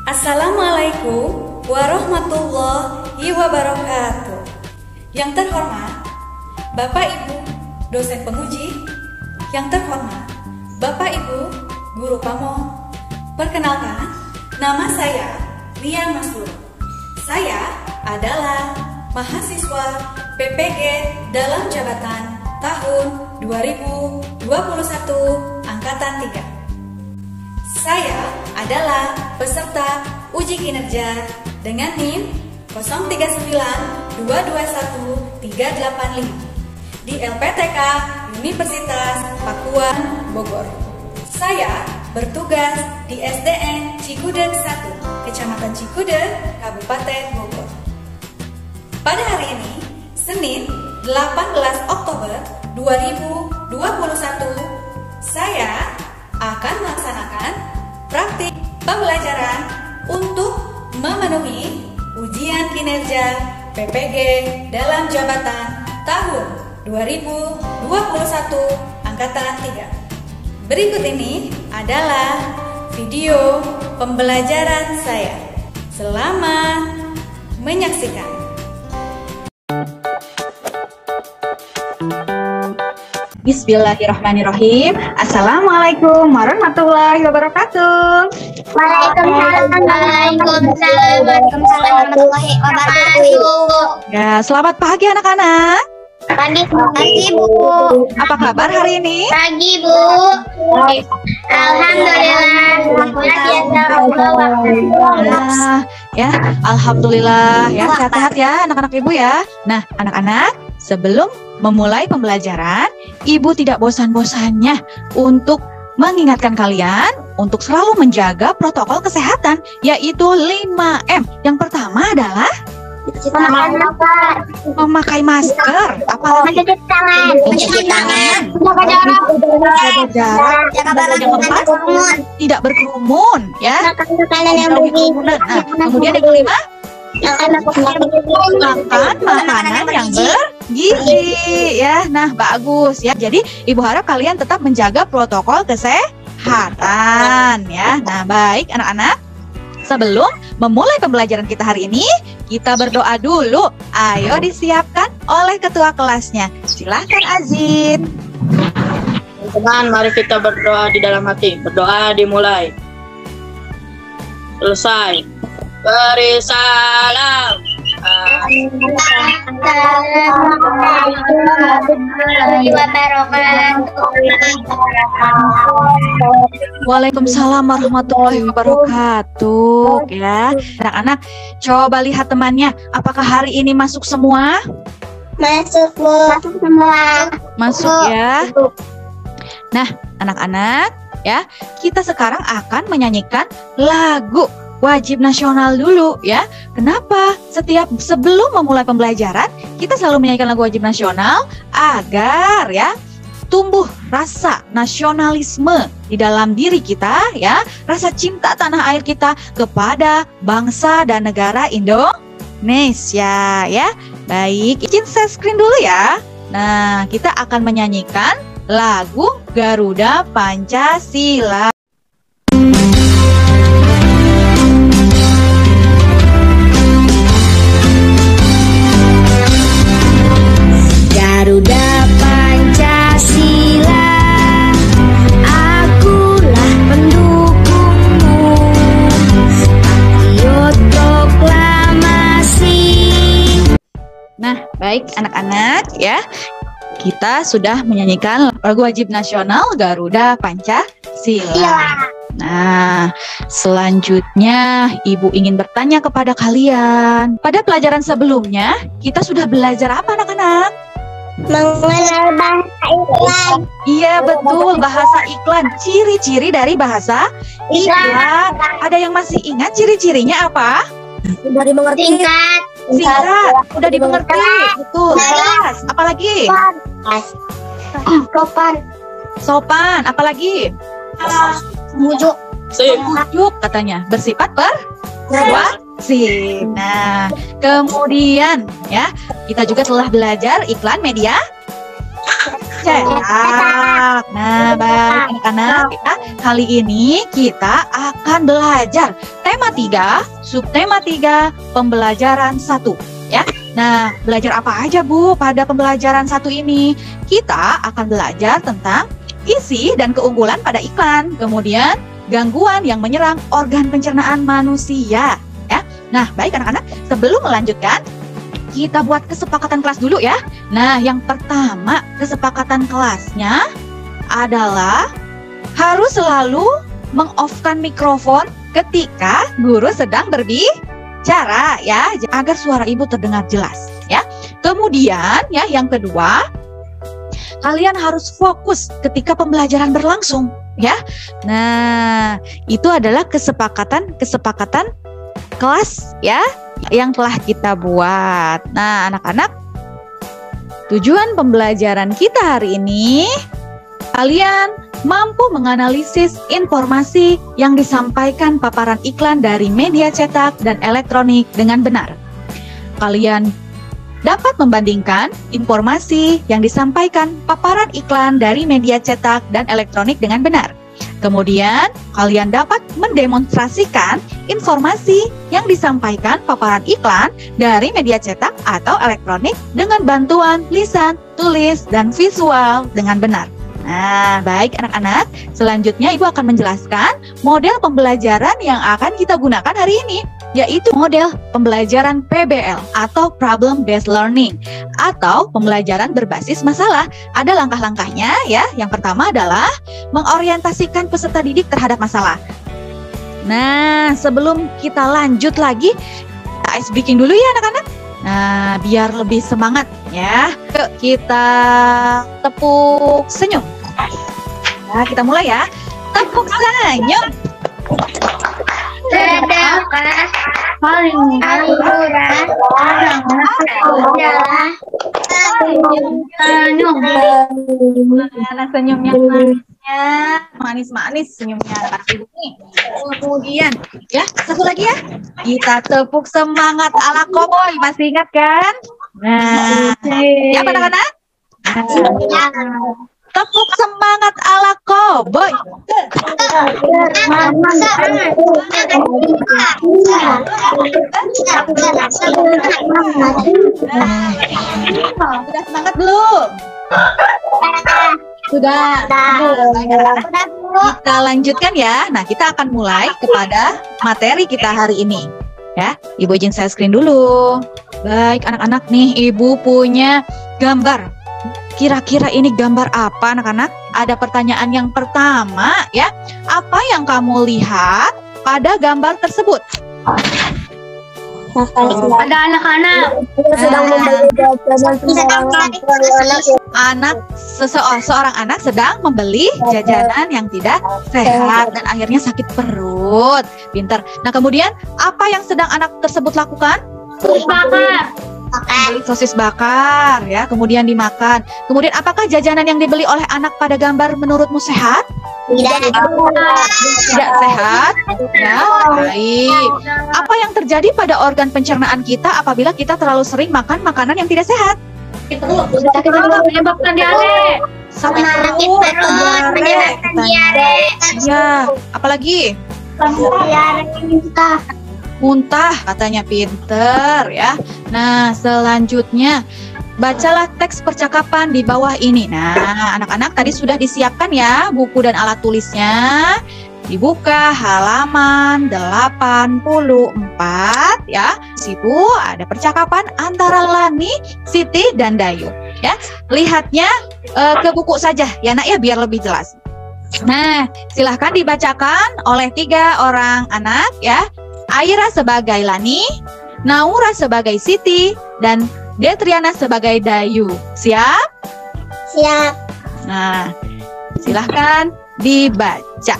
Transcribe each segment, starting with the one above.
Assalamualaikum warahmatullahi wabarakatuh. Yang terhormat Bapak Ibu dosen penguji, yang terhormat Bapak Ibu guru pamong. Perkenalkan, nama saya Lia Masur. Saya adalah mahasiswa PPG dalam jabatan tahun 2021 angkatan 3. Saya adalah peserta uji kinerja dengan NIM 03922138 di LPTK Universitas Pakuan Bogor. Saya bertugas di SDN Cikudeg 1, Kecamatan Cikudeg, Kabupaten Bogor. Pada hari ini, Senin 18 Oktober 2021, saya akan melaksanakan praktik pembelajaran untuk memenuhi ujian kinerja PPG dalam jabatan tahun 2021 angkatan 3. Berikut ini adalah video pembelajaran saya. Selamat menyaksikan. Bismillahirrahmanirrahim. Assalamualaikum warahmatullahi wabarakatuh. Waalaikumsalam warahmatullahi wabarakatuh. Ya, selamat pagi anak-anak. Pagi Bu. Apa kabar hari ini? Pagi Bu. Alhamdulillah. Ya, alhamdulillah ya, sehat-sehat ya anak-anak Ibu ya. Nah, anak-anak, sebelum memulai pembelajaran, Ibu tidak bosan-bosannya untuk mengingatkan kalian untuk selalu menjaga protokol kesehatan, yaitu 5M. Yang pertama adalah memakai masker, apalagi mencuci tangan, jaga jarak, tidak berkerumun, ya. Nah, kemudian yang kelima, makan makanan yang bergizi, ya. Nah, bagus ya. Jadi Ibu harap kalian tetap menjaga protokol kesehatan, ya. Nah, baik anak-anak. Sebelum memulai pembelajaran kita hari ini, kita berdoa dulu. Ayo disiapkan oleh ketua kelasnya. Silahkan Azin. Teman-teman, mari kita berdoa di dalam hati. Berdoa dimulai. Selesai. Beri salam. Waalaikumsalam warahmatullahi wabarakatuh. Ya, anak-anak, coba lihat temannya. Apakah hari ini masuk semua? Masuk Bu. Masuk semua. Masuk ya. Nah, anak-anak, ya, kita sekarang akan menyanyikan lagu wajib nasional dulu, ya. Kenapa? Sebelum memulai pembelajaran, kita selalu menyanyikan lagu wajib nasional agar ya tumbuh rasa nasionalisme di dalam diri kita, ya, rasa cinta tanah air kita kepada bangsa dan negara Indonesia, ya. Baik, izin share screen dulu ya. Nah, kita akan menyanyikan lagu Garuda Pancasila. Garuda Pancasila, akulah pendukungmu. Patriot proklamasi. Nah, baik anak-anak ya. Kita sudah menyanyikan lagu wajib nasional Garuda Pancasila. Nah, selanjutnya Ibu ingin bertanya kepada kalian. Pada pelajaran sebelumnya, kita sudah belajar apa anak-anak? Mengenal bahasa iklan. Iya betul, bahasa iklan. Ciri-ciri dari bahasa iklan. Ada yang masih ingat ciri-cirinya apa? Sudah dimengerti. Singkat, udah dimengerti. Betul, jelas. Apalagi? Sopan. Sopan, apalagi? Mujuk. Sip. Ujuk katanya, bersifat persuasif. Nah, kemudian ya, kita juga telah belajar iklan media cetak. Nah, baik anak-anak, ya, kali ini kita akan belajar tema 3, subtema 3, pembelajaran 1 ya. Nah, belajar apa aja Bu pada pembelajaran 1 ini? Kita akan belajar tentang isi dan keunggulan pada iklan, kemudian gangguan yang menyerang organ pencernaan manusia ya. Nah, baik anak-anak, sebelum melanjutkan kita buat kesepakatan kelas dulu ya. Nah, yang pertama kesepakatan kelasnya adalah harus selalu meng-off-kan mikrofon ketika guru sedang berbicara ya, agar suara ibu terdengar jelas ya. Kemudian ya, yang kedua, kalian harus fokus ketika pembelajaran berlangsung ya. Nah, itu adalah kesepakatan kelas ya yang telah kita buat. Nah, anak-anak, tujuan pembelajaran kita hari ini, kalian mampu menganalisis informasi yang disampaikan paparan iklan dari media cetak dan elektronik dengan benar. Kalian dapat membandingkan informasi yang disampaikan paparan iklan dari media cetak dan elektronik dengan benar. Kemudian, kalian dapat mendemonstrasikan informasi yang disampaikan paparan iklan dari media cetak atau elektronik dengan bantuan lisan, tulis, dan visual dengan benar. Nah, baik anak-anak, selanjutnya Ibu akan menjelaskan model pembelajaran yang akan kita gunakan hari ini, yaitu model pembelajaran PBL atau Problem Based Learning atau pembelajaran berbasis masalah. Ada langkah-langkahnya ya. Yang pertama adalah mengorientasikan peserta didik terhadap masalah. Nah, sebelum kita lanjut lagi, ice breaking dulu ya anak-anak. Nah, biar lebih semangat ya. Yuk kita tepuk senyum. Nah, kita mulai ya. Tepuk senyum. Sedangkan paling murah adalah senyum. Mana senyumnya manisnya? Manis-manis senyumnya. Kasih ini. Kemudian ya, satu lagi ya. Kita tepuk semangat ala koboi. Masih ingat kan? Nah, ya anak-anak? Tepuk semangat ala koboi. Sudah semangat belum? Sudah. Kita lanjutkan ya. Nah, kita akan mulai kepada materi kita hari ini. Ya, Ibu izin saya screen dulu. Baik anak-anak, nih Ibu punya gambar. Kira-kira ini gambar apa anak-anak? Ada pertanyaan yang pertama ya. Apa yang kamu lihat pada gambar tersebut? Ada anak-anak sedang seorang anak sedang membeli jajanan yang tidak sehat dan akhirnya sakit perut. Pinter. Nah, kemudian apa yang sedang anak tersebut lakukan? bakar. Beli sosis bakar ya, kemudian dimakan. Kemudian apakah jajanan yang dibeli oleh anak pada gambar menurutmu sehat? Tidak. Tidak sehat? Ya, baik. Apa yang terjadi pada organ pencernaan kita apabila kita terlalu sering makan makanan yang tidak sehat? Menyebabkan diare. Sakit Sakit perut, perut, menyebabkan diare. Ya, apalagi? Diare muntah. Muntah, katanya pinter ya. Nah, selanjutnya bacalah teks percakapan di bawah ini. Nah, anak-anak tadi sudah disiapkan ya buku dan alat tulisnya. Dibuka halaman 84 ya. Di situ ada percakapan antara Lani, Siti, dan Dayu ya. Lihatnya ke buku saja ya Nak ya, biar lebih jelas. Nah, silahkan dibacakan oleh 3 orang anak ya. Aira sebagai Lani, Naura sebagai Siti, dan Detriana sebagai Dayu. Siap? Siap. Nah, silahkan dibaca.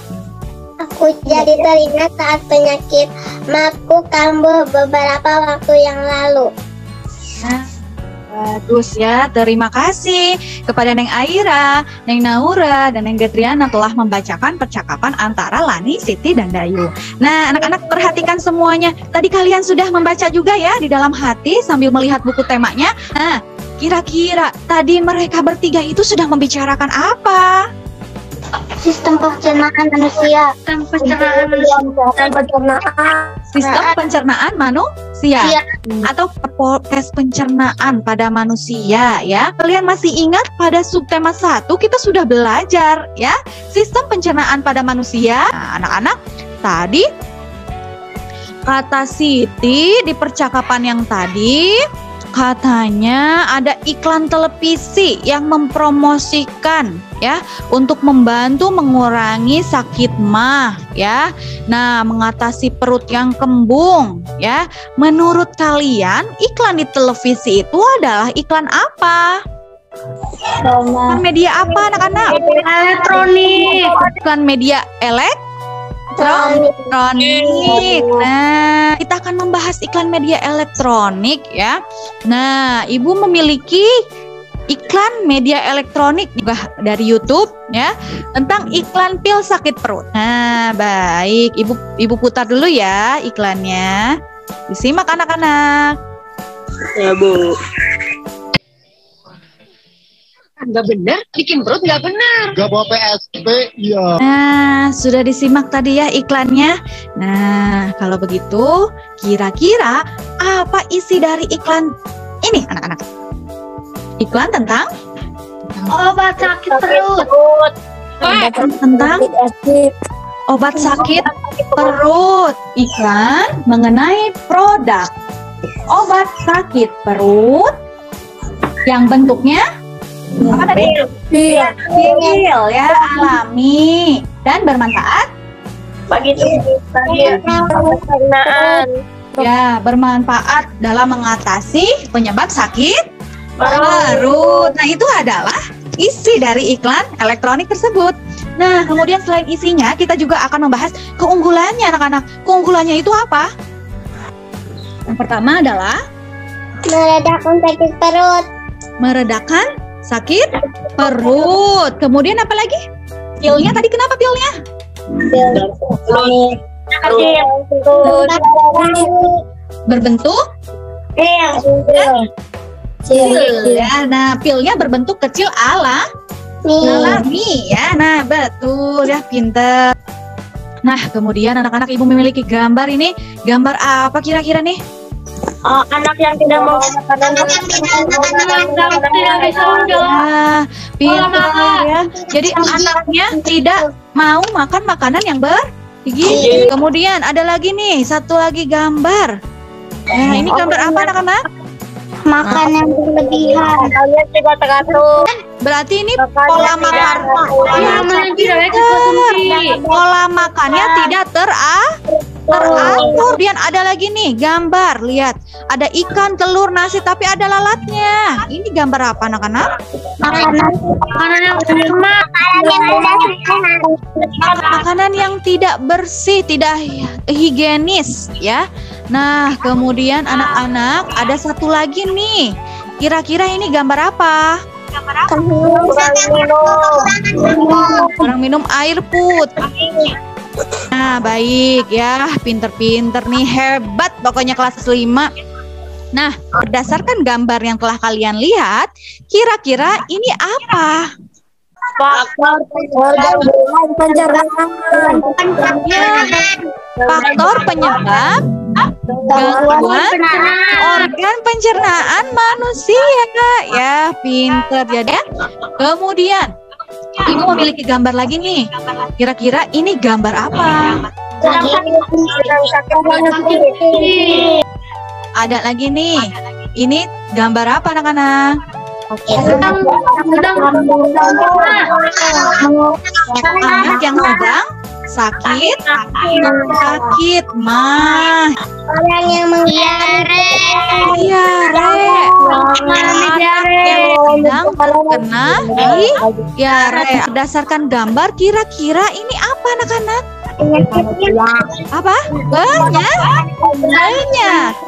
Aku jadi teringat saat penyakit maku kambuh beberapa waktu yang lalu. Nah, bagus ya. Terima kasih kepada Neng Aira, Neng Naura, dan Neng Detriana telah membacakan percakapan antara Lani, Siti, dan Dayu. Nah, anak-anak perhatikan semuanya. Tadi kalian sudah membaca juga ya di dalam hati sambil melihat buku temanya. Nah, kira-kira tadi mereka bertiga itu sudah membicarakan apa? Sistem pencernaan manusia. Sistem pencernaan manusia. Atau tes pencernaan pada manusia ya. Kalian masih ingat pada subtema 1 kita sudah belajar ya sistem pencernaan pada manusia. Nah, anak-anak tadi kata Siti di percakapan yang tadi katanya ada iklan televisi yang mempromosikan ya untuk membantu mengurangi sakit mah ya. Nah, mengatasi perut yang kembung ya. Menurut kalian iklan di televisi itu adalah iklan apa? Iklan media apa anak-anak? Elektronik. Iklan media elektronik. Nah, kita akan membahas iklan media elektronik ya. Nah, Ibu memiliki iklan media elektronik juga dari YouTube ya tentang iklan pil sakit perut. Nah, baik, Ibu putar dulu ya iklannya. Disimak anak-anak. Ya, Bu. Nggak benar, bikin perut nggak benar. Gak bawa PSP, iya. Nah, sudah disimak tadi ya iklannya. Nah, kalau begitu, kira-kira apa isi dari iklan ini, anak-anak? Iklan tentang Obat sakit perut. tentang obat sakit perut. Iklan mengenai produk obat sakit perut yang bentuknya apa tadi? Pil ya, alami dan bermanfaat Bagi pencernaan. ya, bermanfaat dalam mengatasi penyebab sakit perut. Nah, itu adalah isi dari iklan elektronik tersebut. Nah, kemudian selain isinya, kita juga akan membahas keunggulannya anak-anak. Keunggulannya itu apa? Yang pertama adalah Meredakan sakit perut. meredakan sakit perut. Kemudian apa lagi? Pilnya tadi kenapa pilnya? Berbentuk kecil ya. Nah, pilnya berbentuk kecil alami ya. Nah, betul ya, pinter. Nah, kemudian anak-anak Ibu memiliki gambar ini. Gambar apa kira-kira nih? Anak yang tidak mau makanan Pinter ya. Jadi anaknya tidak mau makan makanan yang bergizi. Kemudian ada lagi nih, satu lagi gambar. Nah, ini gambar apa anak-anak? makan yang berlebihan. Kalian juga teratur. Berarti ini pola makan. Pola makannya tidak teratur. Kemudian ada lagi nih gambar, lihat ada ikan, telur, nasi, tapi ada lalatnya. Ini gambar apa anak-anak? Makanan yang Makanan yang tidak bersih, tidak higienis ya. Nah, kemudian anak-anak ada satu lagi nih. Kira-kira ini gambar apa? Orang minum air putih. Nah, baik ya, pinter-pinter nih, hebat pokoknya kelas 5. Nah, berdasarkan gambar yang telah kalian lihat, kira-kira ini apa? faktor pencernaan. Faktor penyebab gangguan organ pencernaan manusia. Ya, pinter ya. Kemudian Ibu memiliki gambar lagi nih. Kira-kira ini gambar apa? Ada lagi nih. Ini gambar apa anak-anak? Anak yang sedang sakit, mah. Orang yang Diare. Anak yang sedang terkena diare. Berdasarkan gambar, kira-kira ini apa anak-anak? Apa?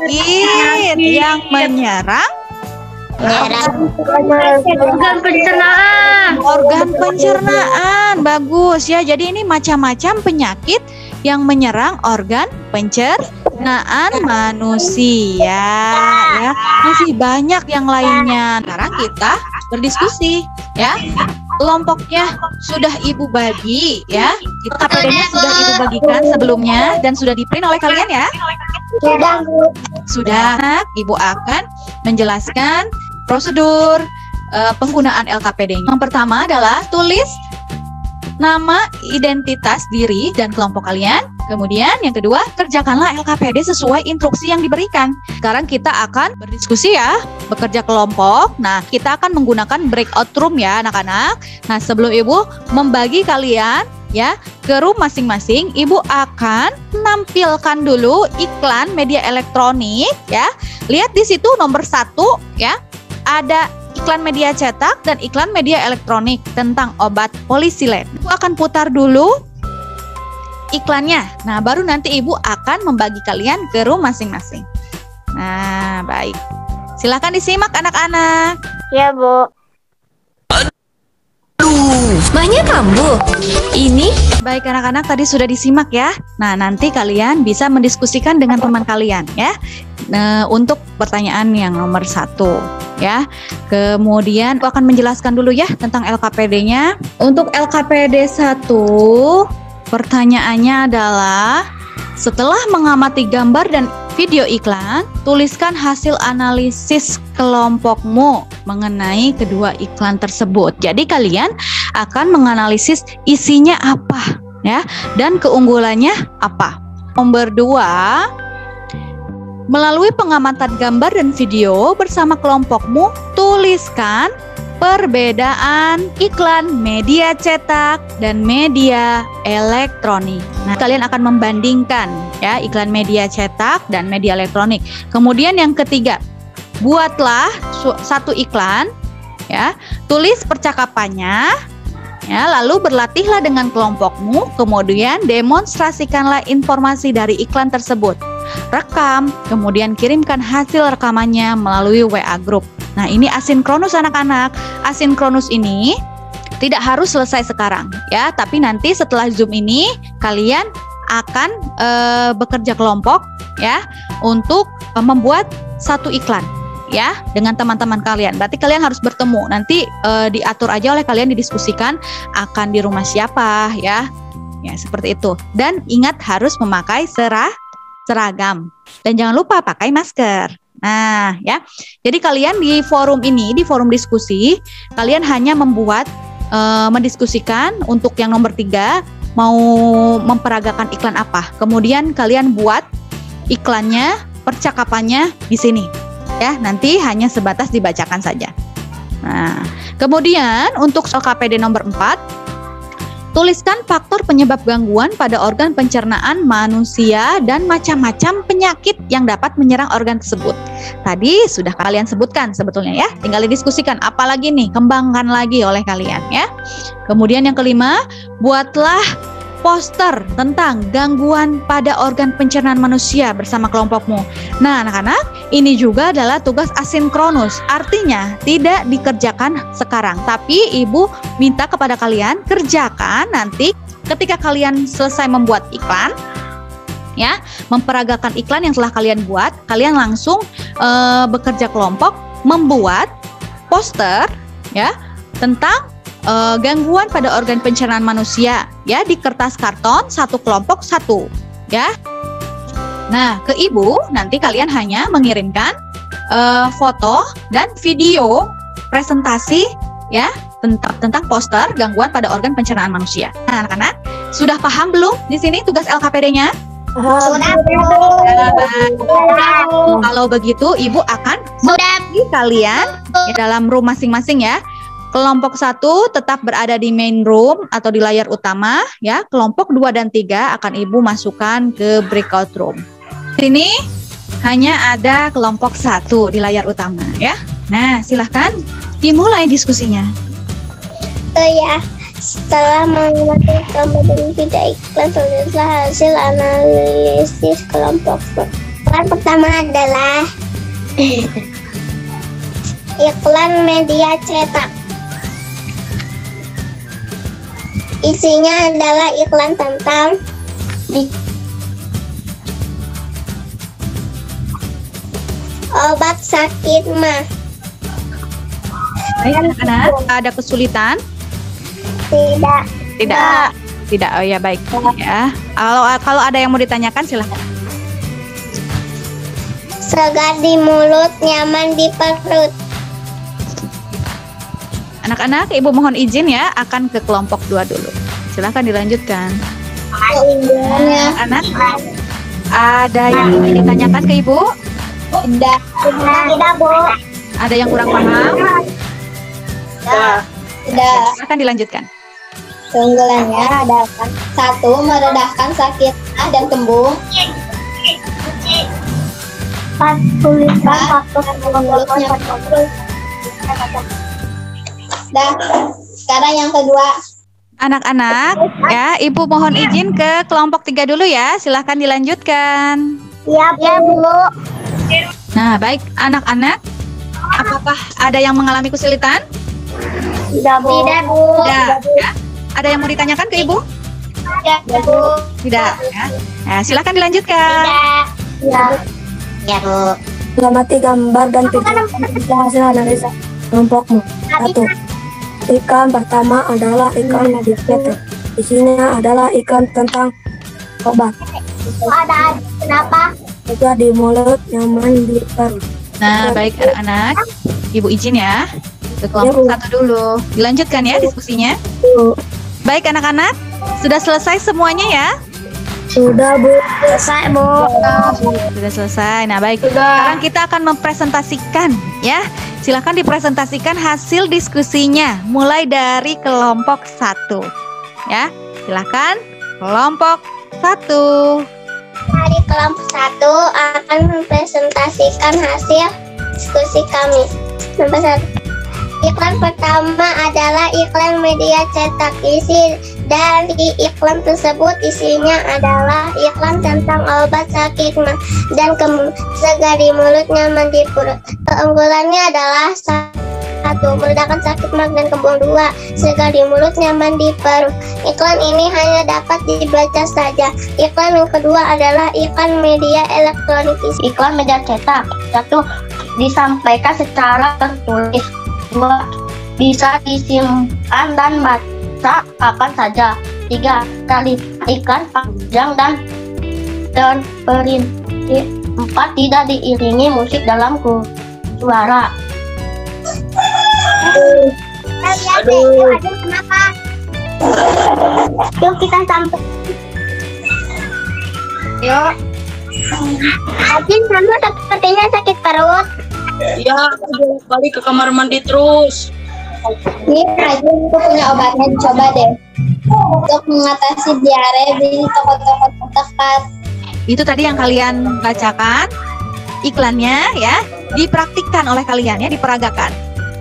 Penyakit yang menyerang organ pencernaan. Bagus ya. Jadi ini macam-macam penyakit yang menyerang organ pencernaan manusia ya. Masih banyak yang lainnya. Sekarang kita berdiskusi ya. Kelompoknya sudah Ibu bagi ya. KPD-nya sudah Ibu bagikan sebelumnya dan sudah di-print oleh kalian ya. Sudah. Ibu akan menjelaskan prosedur penggunaan LKPD-nya. Yang pertama adalah tulis nama, identitas diri dan kelompok kalian. Kemudian yang kedua, kerjakanlah LKPD sesuai instruksi yang diberikan. Sekarang kita akan berdiskusi ya, bekerja kelompok. Nah, kita akan menggunakan breakout room ya anak-anak. Nah, sebelum Ibu membagi kalian ya ke room masing-masing, Ibu akan menampilkan dulu iklan media elektronik ya. Lihat di situ nomor 1 ya. Ada iklan media cetak dan iklan media elektronik tentang obat polisilen. Ibu akan putar dulu iklannya. Nah, baru nanti Ibu akan membagi kalian ke room masing-masing. Nah, baik. Silakan disimak anak-anak. Ya, Bu. Mahnya kambuh. Ini Baik anak-anak, tadi sudah disimak ya. Nah, nanti kalian bisa mendiskusikan dengan teman kalian ya. Nah, untuk pertanyaan yang nomor 1 ya. Kemudian aku akan menjelaskan dulu ya tentang LKPD-nya. Untuk LKPD 1, pertanyaannya adalah setelah mengamati gambar dan video iklan, tuliskan hasil analisis kelompokmu mengenai kedua iklan tersebut. Jadi kalian akan menganalisis isinya apa ya dan keunggulannya apa. Nomor 2, melalui pengamatan gambar dan video bersama kelompokmu, tuliskan perbedaan iklan media cetak dan media elektronik. Nah, kalian akan membandingkan ya iklan media cetak dan media elektronik. Kemudian yang ketiga, buatlah satu iklan ya, tulis percakapannya ya, lalu berlatihlah dengan kelompokmu, kemudian demonstrasikanlah informasi dari iklan tersebut. Rekam, kemudian kirimkan hasil rekamannya melalui WA group. Nah, ini asinkronus anak-anak. Asinkronus ini tidak harus selesai sekarang ya, tapi nanti setelah Zoom ini kalian akan bekerja kelompok ya untuk membuat satu iklan ya dengan teman-teman kalian. Berarti kalian harus bertemu. Nanti diatur aja oleh kalian, didiskusikan akan di rumah siapa ya. Ya, seperti itu. Dan ingat harus memakai seragam. Dan jangan lupa pakai masker. Nah, ya. Jadi kalian di forum ini, di forum diskusi, kalian hanya membuat mendiskusikan untuk yang nomor 3 mau memperagakan iklan apa. Kemudian kalian buat iklannya, percakapannya di sini. Ya, nanti hanya sebatas dibacakan saja. Nah, kemudian untuk LKPD nomor 4, tuliskan faktor penyebab gangguan pada organ pencernaan manusia dan macam-macam penyakit yang dapat menyerang organ tersebut. Tadi sudah kalian sebutkan sebetulnya ya, tinggal didiskusikan apalagi nih, kembangkan lagi oleh kalian ya. Kemudian yang kelima, buatlah poster tentang gangguan pada organ pencernaan manusia bersama kelompokmu. Nah, anak-anak, ini juga adalah tugas asinkronus. Artinya tidak dikerjakan sekarang, tapi Ibu minta kepada kalian kerjakan nanti ketika kalian selesai membuat iklan. Ya, memperagakan iklan yang telah kalian buat, kalian langsung bekerja kelompok membuat poster ya tentang gangguan pada organ pencernaan manusia ya di kertas karton, satu kelompok satu ya. Nah, ke Ibu nanti kalian hanya mengirimkan foto dan video presentasi ya tentang poster gangguan pada organ pencernaan manusia. Nah, anak-anak sudah paham belum di sini tugas LKPD-nya? Sudah. Kalau begitu Ibu akan Jadi kalian dalam room masing-masing ya. Kelompok 1 tetap berada di main room atau di layar utama ya. Kelompok 2 dan 3 akan Ibu masukkan ke breakout room. Di sini hanya ada kelompok 1 di layar utama ya. Nah, silahkan dimulai diskusinya. Ya, setelah mengamati kemudian tidak iklan setelah hasil analisis kelompok. Yang pertama adalah iklan media cetak. Isinya adalah iklan tentang obat sakit mah. Baik anak-anak, ada kesulitan? Tidak. Oh ya, baik ya. Kalau ada yang mau ditanyakan silahkan. Segar di mulut, nyaman di perut. Anak-anak, Ibu mohon izin ya, akan ke kelompok 2 dulu. Silahkan dilanjutkan. Anak, ada yang ingin ditanyakan ke Ibu? Tidak, Bu. Ada yang kurang paham? Tidak. Silahkan dilanjutkan. Keunggulannya adalah 1. Meredahkan sakit dan kembung. Pulihkan faktor mulutnya. Dah, sekarang yang kedua. Anak-anak, ya, Ibu mohon izin ke kelompok 3 dulu ya. Silahkan dilanjutkan. Ya, Bu. Nah, baik anak-anak, apakah ada yang mengalami kesulitan? Tidak, Bu. Tidak. Ya. Ada yang mau ditanyakan ke Ibu? Tidak, Bu. Tidak. Ya. Nah, silahkan dilanjutkan. Ya, Bu. Mengamati gambar dan video hasil analisa kelompokmu. 1. Iklan pertama adalah iklan media cetak. Isinya adalah iklan tentang obat. Ada kenapa? Juga di mulut, nyaman di perut. Nah, baik anak-anak, Ibu izin ya ke kelompok 1 dulu. Dilanjutkan ya diskusinya. Baik anak-anak, sudah selesai semuanya ya? Sudah, Bu. Selesai, Bu. Sudah selesai. Nah, baik. Sekarang kita akan mempresentasikan ya. Silakan dipresentasikan hasil diskusinya mulai dari kelompok 1. Ya. Silakan kelompok 1. Dari kelompok 1 akan mempresentasikan hasil diskusi kami. Nomor 1. Iklan pertama adalah iklan media cetak. Isi dari iklan tersebut isinya adalah iklan tentang obat sakit mah dan segar di mulut, nyaman di perut. Keunggulannya adalah 1. Meredakan sakit mah dan kembung. 2. Segar di mulut, nyaman di perut. Iklan ini hanya dapat dibaca saja. Iklan yang kedua adalah iklan media elektronik. Iklan media cetak. 1. Disampaikan secara tertulis. 2. Bisa disimpan dan baca kapan saja. 3. Kali iklan panjang dan terperinci. 4. Tidak diiringi musik dalam suara. Aduh, kenapa? Yuk kita sampai. Ya, Ajin, kamu sepertinya sakit perut. ya, balik ke kamar mandi terus. Nih, Ajin, aku punya obatnya, coba deh. Untuk mengatasi diare di toko-toko terdekat. Itu tadi yang kalian bacakan iklannya ya, dipraktikkan oleh kalian ya, diperagakan.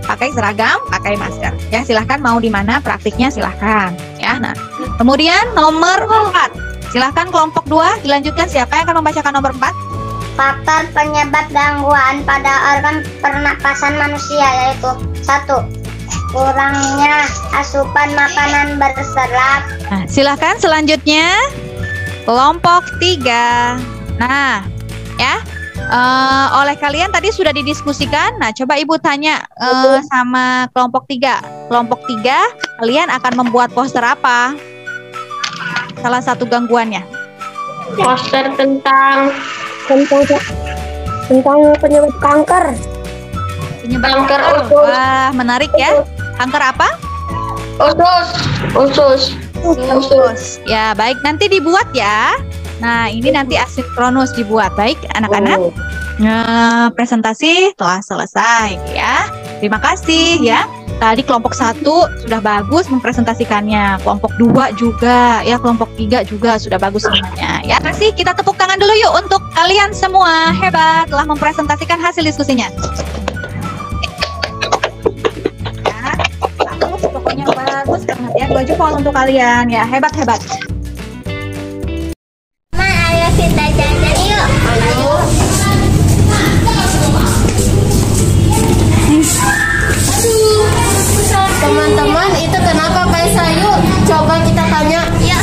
Pakai seragam, pakai masker. Ya, silahkan mau di mana praktiknya silahkan. Ya, nah. Kemudian nomor 4. Silahkan kelompok 2 dilanjutkan. Siapa yang akan membacakan nomor 4? Faktor penyebab gangguan pada organ pernapasan manusia yaitu 1. Kurangnya asupan makanan berserat. Nah, silahkan selanjutnya kelompok 3. Nah, ya. Oleh kalian tadi sudah didiskusikan. Nah, coba Ibu tanya sama kelompok 3. Kelompok 3, kalian akan membuat poster apa? Salah satu gangguannya. Poster tentang penyebab kanker. Penyebab Kanker kanker. usus. Wah, menarik ya. Kanker apa? usus. Usus. Ya, baik, nanti dibuat ya. Nah, ini nanti asinkronus dibuat. Baik, anak-anak. Nah, presentasi telah selesai ya. Terima kasih ya. Tadi kelompok 1 sudah bagus mempresentasikannya. Kelompok 2 juga, ya kelompok 3 juga sudah bagus semuanya. Ya, terima kasih. Kita tepuk tangan dulu yuk untuk kalian semua. Hebat telah mempresentasikan hasil diskusinya. Ya, bagus, pokoknya bagus banget ya. 2 jempol untuk kalian ya. Hebat-hebat. Ma, ayo kita jajan yuk. Ayo. Teman-teman, itu kenapa Kaisa? Yuk, coba kita tanya. Ya.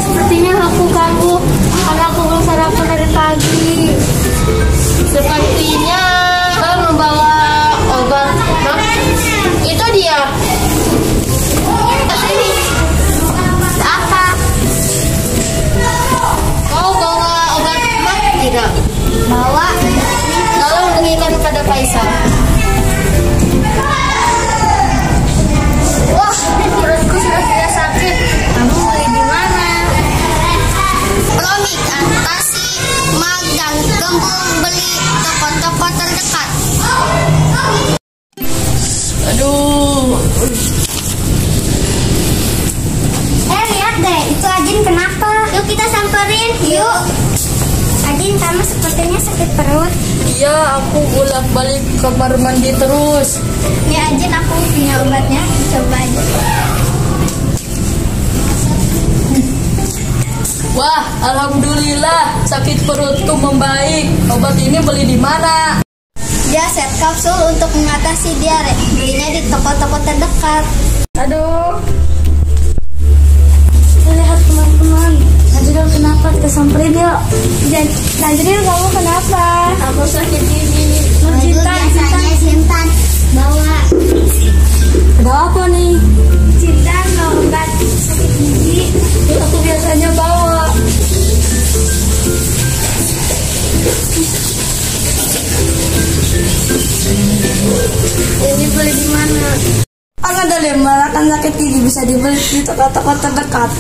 Sepertinya aku kaku karena aku belum sarapan dari pagi. Sepertinya Kau membawa obat. Nah, itu dia. Apa? Kau bawa obat mah tidak? Bawa. Tolong berikan pada Kaisa. Wah, perutku sudah tidak sakit. Kamu beli di mana? Promik atasi magang gembung beli toko-toko terdekat. Aduh. Lihat deh, itu Ajin kenapa? Yuk kita samperin. Yuk. Ajin, kamu sepertinya sakit perut. Iya, aku bolak-balik kamar mandi terus. Ya Ajin, aku punya obatnya. Coba aja. Wah, alhamdulillah sakit perutku membaik. Obat ini beli di mana? Dia set kapsul untuk mengatasi diare. Belinya di toko-toko terdekat. Aduh. Lihat teman-teman. Najril kenapa? Kita samperin yuk. Najril, kamu kenapa? Aku sakit gigi. Biasanya Sintan bawa. Ada apa nih? Sintan mau obat sakit gigi. Aku biasanya bawa. Ini beli di mana? Ada lembaran sakit gigi bisa dibeli di toko-toko terdekat.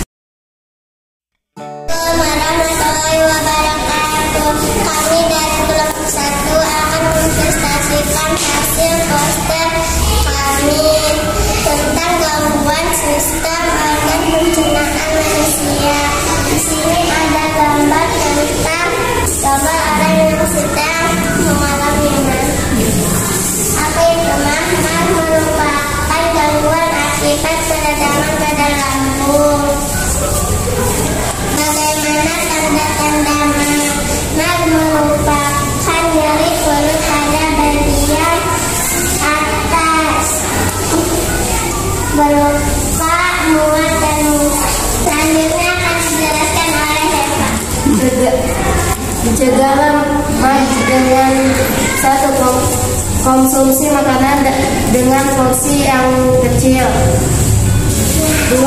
Warahmatullahi wabarakatuh. Kami dari kelompok 1 akan mempresentasikan hasil poster kami tentang gangguan sistem organ pencernaan manusia. Di sini ada gambar tentang orang yang sedang mengalaminya. Apa itu mah? Merupakan gangguan akibat peradangan pada lambung. Bagaimana tanda-tanda mah? Merupakan nyeri perut pada bagian atas, berupa mual dan muntah. Selanjutnya akan dijelaskan oleh Eva. Cegahlah dengan satu konsumsi makanan dengan porsi yang kecil. 2.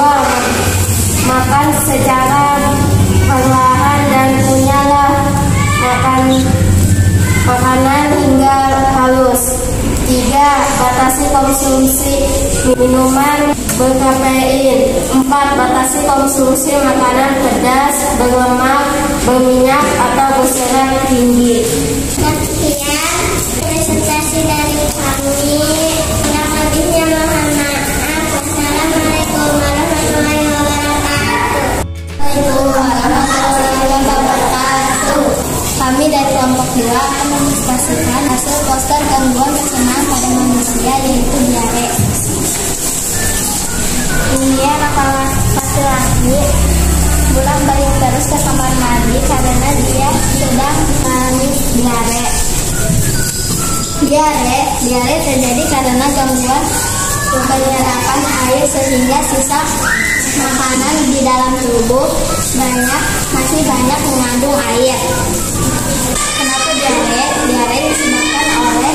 Makan secara perlahan dan punyalah makanan hingga halus. 3. Batasi konsumsi minuman berkafein. 4. Batasi konsumsi makanan pedas, berlemak, berminyak atau berserat tinggi. Sekian presentasi dari kami. Kurang lebihnya mohon maaf. Wassalamualaikum warahmatullahi wabarakatuh. Warahmatullahi wabarakatuh. Kami dari kelompok 2 akan mempresentasikan hasil poster gangguan pencernaan pada manusia yaitu diare. Ini anak laki-laki bolak-balik terus ke kamar mandi karena dia sedang mengalami diare. Diare terjadi karena gangguan penyerapan air sehingga sisa makanan di dalam tubuh masih banyak mengandung air. Kenapa diare? Diare disebabkan oleh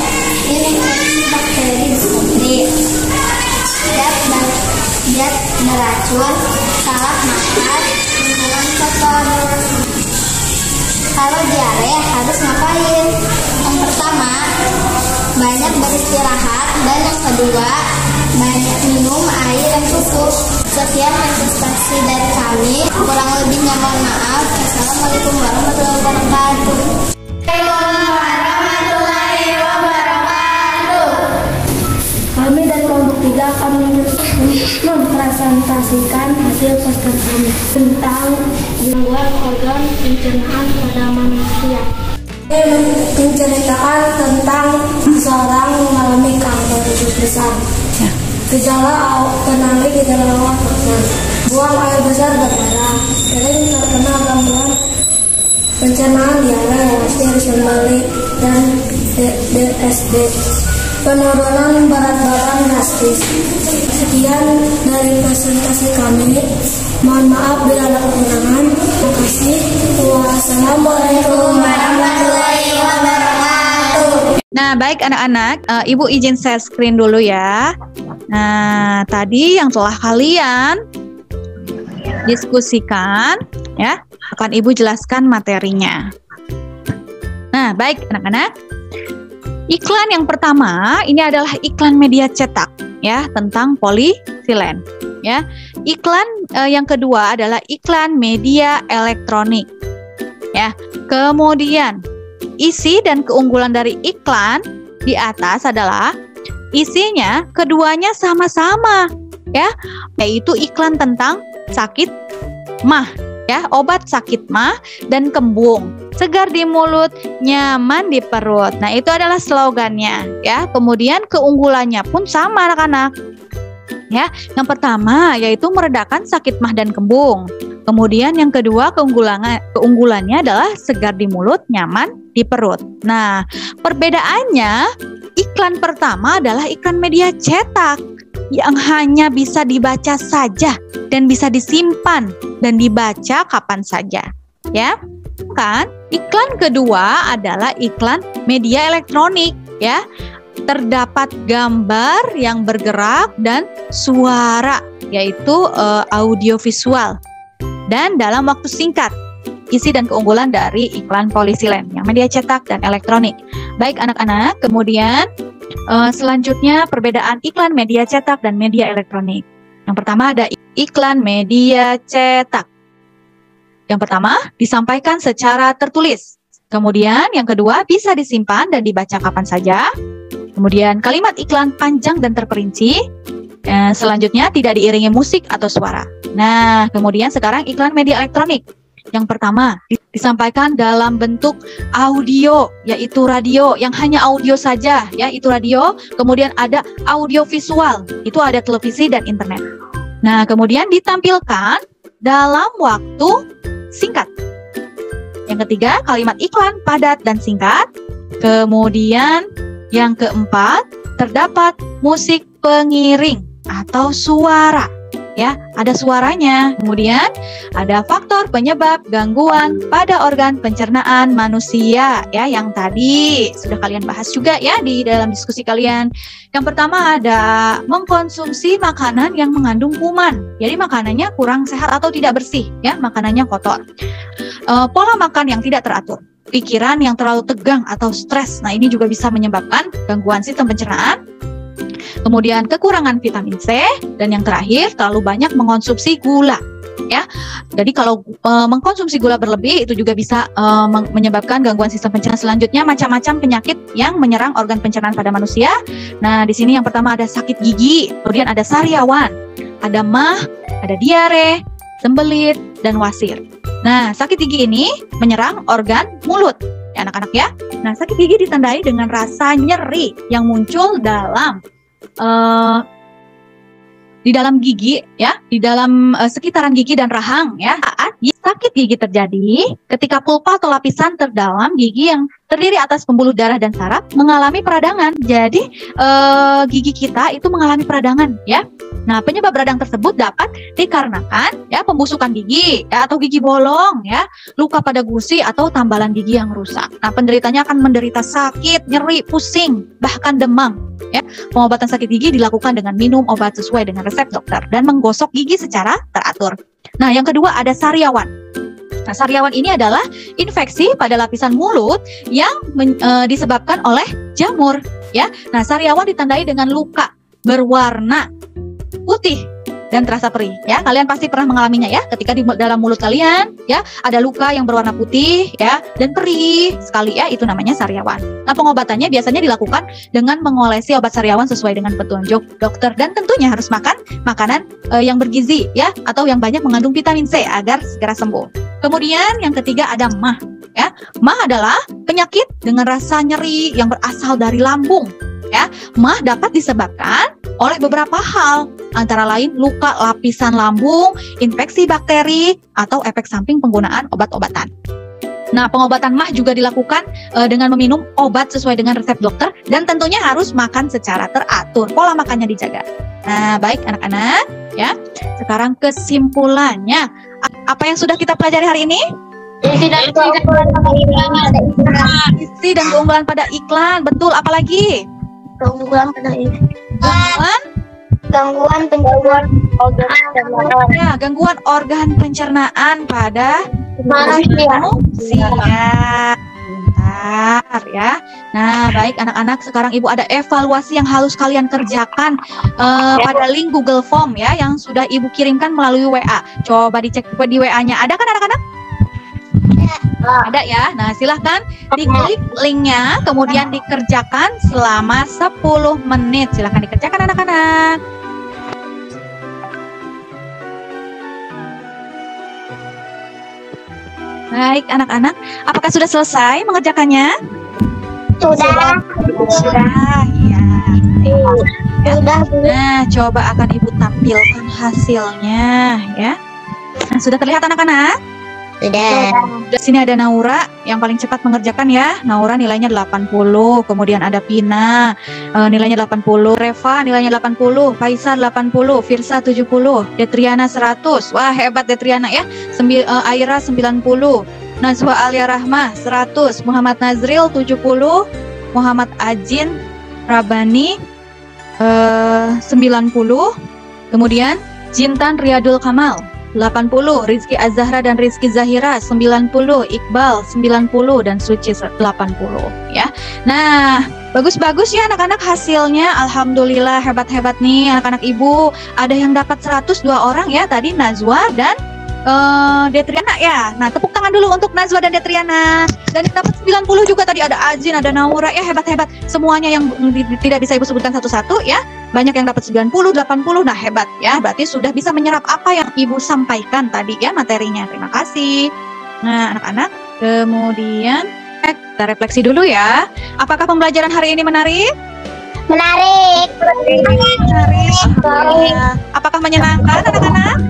infeksi bakteri seperti zat beracun, salah makan, lingkungan kotor. Kalau diare harus ngapain? Yang pertama, banyak beristirahat, dan yang kedua, banyak minum air yang cukup. Sekian presentasi dari kami. Kurang lebihnya mohon maaf. Assalamualaikum warahmatullahi wabarakatuh. Kami dari kelompok 3 akan mempresentasikan hasil poster kami tentang gangguan organ pencernaan pada manusia. Menceritakan tentang seorang mengalami kanker usus besar. Gejala kenali gejala awal buang air besar berdarah, sering terkena gangguan pencernaan diare, harus kembali dan DSD. Penurunan berat badan drastis. Sekian dari presentasi kami. Mohon maaf bila ada kekurangan. Terima kasih. Wassalamualaikum warahmatullahi wabarakatuh. Nah, baik anak-anak, Ibu izin share screen dulu ya. Nah, tadi yang telah kalian diskusikan ya, akan Ibu jelaskan materinya. Nah, baik anak-anak. Iklan yang pertama ini adalah iklan media cetak ya, tentang polisilen ya. Iklan yang kedua adalah iklan media elektronik ya. Kemudian isi dan keunggulan dari iklan di atas adalah isinya keduanya sama-sama ya, yaitu iklan tentang sakit mah ya, obat sakit mah dan kembung, segar di mulut, nyaman di perut. Nah, itu adalah slogannya ya. Kemudian keunggulannya pun sama anak-anak. Ya, yang pertama yaitu meredakan sakit mah dan kembung. Kemudian yang kedua keunggulannya adalah segar di mulut, nyaman di perut. Nah, perbedaannya iklan pertama adalah iklan media cetak yang hanya bisa dibaca saja dan bisa disimpan dan dibaca kapan saja ya. Kan iklan kedua adalah iklan media elektronik ya. Terdapat gambar yang bergerak dan suara, yaitu audiovisual, dan dalam waktu singkat. Isi dan keunggulan dari iklan polisilen yang media cetak dan elektronik. Baik anak-anak, kemudian selanjutnya perbedaan iklan media cetak dan media elektronik. Yang pertama ada iklan media cetak. Yang pertama disampaikan secara tertulis. Kemudian yang kedua bisa disimpan dan dibaca kapan saja. Kemudian kalimat iklan panjang dan terperinci. Selanjutnya tidak diiringi musik atau suara. Nah, kemudian sekarang iklan media elektronik. Yang pertama disampaikan dalam bentuk audio, yaitu radio yang hanya audio saja ya, itu radio. Kemudian ada audio visual, itu ada televisi dan internet. Nah, kemudian ditampilkan dalam waktu singkat. Yang ketiga, kalimat iklan padat dan singkat. Kemudian yang keempat, terdapat musik pengiring atau suara. Ya, ada suaranya. Kemudian ada faktor penyebab gangguan pada organ pencernaan manusia ya, yang tadi sudah kalian bahas juga ya di dalam diskusi kalian. Yang pertama ada mengkonsumsi makanan yang mengandung kuman. Jadi makanannya kurang sehat atau tidak bersih ya, makanannya kotor. Pola makan yang tidak teratur. Pikiran yang terlalu tegang atau stres. Nah, ini juga bisa menyebabkan gangguan sistem pencernaan. Kemudian kekurangan vitamin C, dan yang terakhir terlalu banyak mengkonsumsi gula ya. Jadi kalau mengkonsumsi gula berlebih itu juga bisa menyebabkan gangguan sistem pencernaan. Selanjutnya macam-macam penyakit yang menyerang organ pencernaan pada manusia. Nah, di sini yang pertama ada sakit gigi, kemudian ada sariawan, ada mah, ada diare, sembelit, dan wasir. Nah, sakit gigi ini menyerang organ mulut ya anak-anak ya. Nah, sakit gigi ditandai dengan rasa nyeri yang muncul di dalam gigi ya, di dalam sekitaran gigi dan rahang ya. Saat sakit gigi terjadi ketika pulpa atau lapisan terdalam gigi yang terdiri atas pembuluh darah dan saraf mengalami peradangan. Jadi gigi kita itu mengalami peradangan ya. Nah, penyebab radang tersebut dapat dikarenakan ya pembusukan gigi ya, atau gigi bolong ya, luka pada gusi atau tambalan gigi yang rusak. Nah, penderitanya akan menderita sakit, nyeri, pusing, bahkan demam ya. Pengobatan sakit gigi dilakukan dengan minum obat sesuai dengan resep dokter dan menggosok gigi secara teratur. Nah, yang kedua ada sariawan. Nah, sariawan ini adalah infeksi pada lapisan mulut yang disebabkan oleh jamur ya. Nah, sariawan ditandai dengan luka berwarna putih dan terasa perih. Ya, kalian pasti pernah mengalaminya ya, ketika di dalam mulut kalian ya ada luka yang berwarna putih ya dan perih sekali ya, itu namanya sariawan. Nah, pengobatannya biasanya dilakukan dengan mengolesi obat sariawan sesuai dengan petunjuk dokter dan tentunya harus makan makanan yang bergizi ya atau yang banyak mengandung vitamin C agar segera sembuh. Kemudian yang ketiga ada MAH ya. MAH adalah penyakit dengan rasa nyeri yang berasal dari lambung. Ya, MAH dapat disebabkan oleh beberapa hal, antara lain luka lapisan lambung, infeksi bakteri, atau efek samping penggunaan obat-obatan. Nah, pengobatan MAH juga dilakukan dengan meminum obat sesuai dengan resep dokter dan tentunya harus makan secara teratur, pola makannya dijaga. Nah, baik anak-anak, ya. Sekarang kesimpulannya, apa yang sudah kita pelajari hari ini? Isi dan keunggulan pada iklan. Betul, apalagi? Keunggulan pada ini. Gangguan Gangguan organ pencernaan. ya, gangguan organ pencernaan pada Manusia. Bentar ya. Nah, baik anak-anak, sekarang Ibu ada evaluasi yang harus kalian kerjakan pada link Google Form ya yang sudah Ibu kirimkan melalui WA. Coba dicek di WA-nya. Ada kan anak-anak? Ada ya. Nah, silahkan diklik linknya, kemudian dikerjakan selama 10 menit. Silahkan dikerjakan anak-anak. Baik anak-anak, apakah sudah selesai mengerjakannya? Sudah. Sudah, ya. Sudah. Nah, coba akan Ibu tampilkan hasilnya ya. Nah, sudah terlihat anak-anak? Sudah. Di sini ada Naura yang paling cepat mengerjakan ya. Naura nilainya 80, kemudian ada Pina nilainya 80, Reva nilainya 80, Faisal 80, Firsa 70, Detriana 100. Wah, hebat Detriana ya. Aira 90, Nazwa Alia Rahmah 100, Muhammad Nazril 70, Muhammad Ajin Rabani 90, kemudian Jintan Riyadul Kamal 80, Rizky Azahra dan Rizky Zahira 90, Iqbal 90 dan Suci 80 ya. Nah, bagus-bagus ya anak-anak hasilnya. Alhamdulillah, hebat-hebat nih anak-anak Ibu. Ada yang dapat 102 orang ya tadi, Nazwa dan Detriana ya. Nah, tepuk tangan dulu untuk Nazwa dan Detriana. Dan yang dapat 90 juga tadi ada Azin, ada Naura ya, hebat-hebat. Semuanya yang tidak bisa Ibu sebutkan satu-satu ya. Banyak yang dapat 90, 80, nah hebat ya. Berarti sudah bisa menyerap apa yang Ibu sampaikan tadi ya materinya. Terima kasih. Nah, anak-anak, kemudian kita refleksi dulu ya. Apakah pembelajaran hari ini menarik? Menarik. Alhamdulillah. Apakah menyenangkan anak-anak?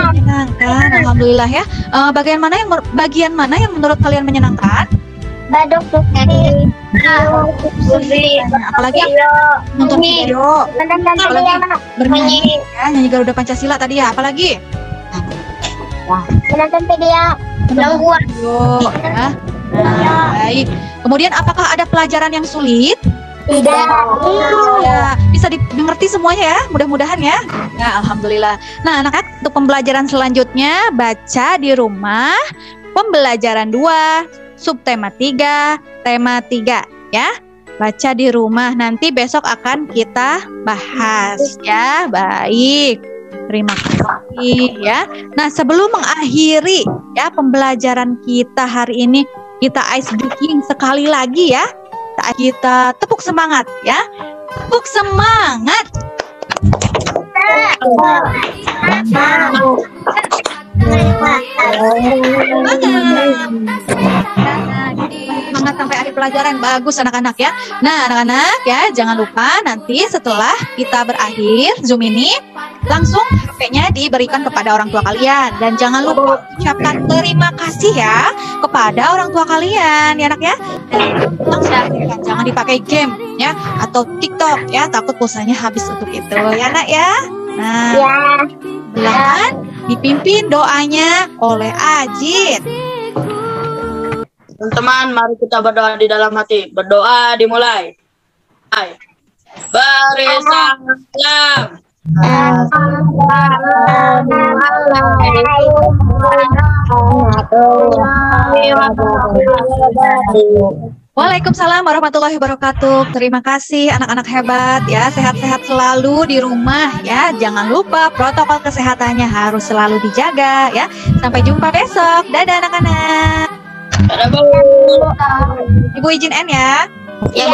Menyenangkan, alhamdulillah ya. Bagian mana yang menurut kalian menyenangkan? Baduk Apalagi nonton video, apalagi bernyanyi ya, nyanyi Garuda Pancasila tadi ya. Apalagi menonton video. gangguan ya. Nah, baik. Kemudian apakah ada pelajaran yang sulit? Tidak. Ya, bisa dimengerti semuanya ya, mudah-mudahan ya. Ya, alhamdulillah. Nah, anak-anak, untuk pembelajaran selanjutnya baca di rumah pembelajaran 2, subtema 3, tema 3 ya. Baca di rumah, nanti besok akan kita bahas ya. Baik. Terima kasih ya. Nah, sebelum mengakhiri ya pembelajaran kita hari ini, kita ice breaking sekali lagi ya. Kita tepuk semangat ya. Tepuk semangat. Semangat sampai akhir pelajaran. Bagus anak-anak ya. Nah, anak-anak ya, jangan lupa nanti setelah kita berakhir Zoom ini langsung HP-nya diberikan kepada orang tua kalian. Dan jangan lupa ucapkan terima kasih ya kepada orang tua kalian ya anak ya. Dan langsung jangan dipakai game ya atau TikTok ya, takut pulsanya habis untuk itu ya nak ya. Nah, silakan dipimpin doanya oleh Ajin. Teman-teman, mari kita berdoa di dalam hati. Berdoa dimulai. Hai. Beri salam. Waalaikumsalam warahmatullahi wabarakatuh. Terima kasih anak-anak hebat ya. Sehat-sehat selalu di rumah ya. Jangan lupa protokol kesehatannya harus selalu dijaga ya. Sampai jumpa besok. Dadah anak-anak. Dadah, Bu. Ibu izin N ya. Ya.